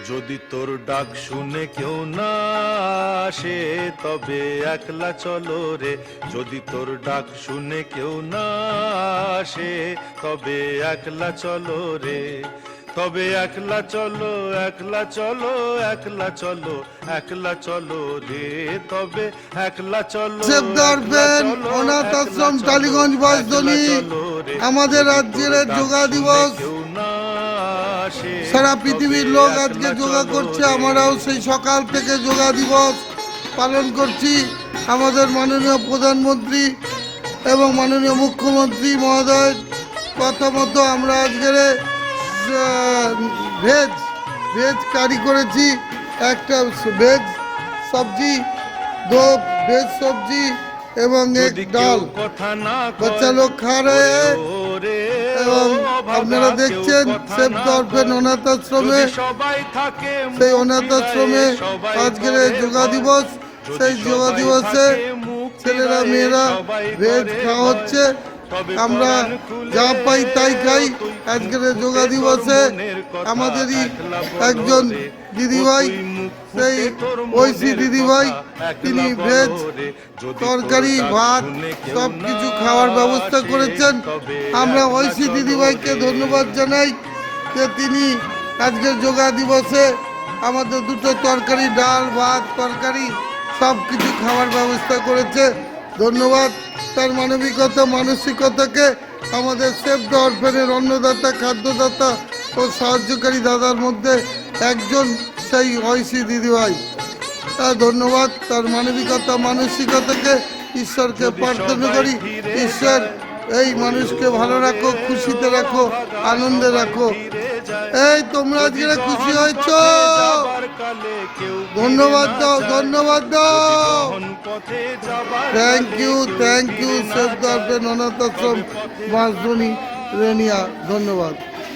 যদি তোর ডাক শুনে কেউ না আসে তবে একলা চলো রে, যদি তোর ডাক শুনে কেউ না আসে তবে একলা চলো রে, তবে একলা চলো, একলা চলো, একলা চলো, একলা চলো রে, তবে একলা চলো। অনাথ আশ্রম টালিগঞ্জ বাসদনি আমাদের রাজ্যের যোগা দিবস, সারা পৃথিবীর লোক আজকে যোগা করছে, আমরাও সেই সকাল থেকে যোগা দিবস পালন করছি। আমাদের মাননীয় প্রধানমন্ত্রী এবং মাননীয় মুখ্যমন্ত্রী মহোদয় কথা মতো আমরা আজকের ভেজ কারি করেছি, একটা ভেজ সবজি, দো ভেজ সবজি এবং এক ডাল, বাচ্চা লোক খা রে। এবং আপনারা দেখছেন সেভ দ্য অরফেন অনাথ আশ্রমে, সেই অনাথ আশ্রমে আজকের যোগা দিবস, সেই যোগা দিবসে ছেলেরা মেয়েরা ভেজ খাওয়া হচ্ছে, আমরা যা পাই তাই খাই। আজকের যোগা দিবসে আমাদেরই একজন দিদিভাই, সেই ঐশী দিদিভাই, তিনি ভেজ তরকারি ভাত সব কিছু খাওয়ার ব্যবস্থা করেছেন। আমরা ঐশী দিদিভাইকে ধন্যবাদ জানাই যে তিনি আজকের যোগা দিবসে আমাদের দুটো তরকারি, ডাল ভাত তরকারি সব কিছু খাওয়ার ব্যবস্থা করেছে। ধন্যবাদ তার মানবিকতা মানসিকতাকে। আমাদের সেভ দ্য অরফেনের অন্নদাতা, খাদ্যদাতা ও সাহায্যকারী দাদার মধ্যে একজন সেই ঐশী দিদিভাই। ধন্যবাদ তার মানবিকতা মানসিকতাকে। ঈশ্বরকে প্রার্থনা করি, ঈশ্বর এই মানুষকে ভালো রাখো, খুশিতে রাখো, আনন্দে রাখো। এই তোমরা আজকে খুশি হয়েছ, ধন্যবাদ দাও, ধন্যবাদ দাও। Thank you, thank you save the orphan অনাথ আশ্রম বাঁশবনি রেনিয়া, ধন্যবাদ।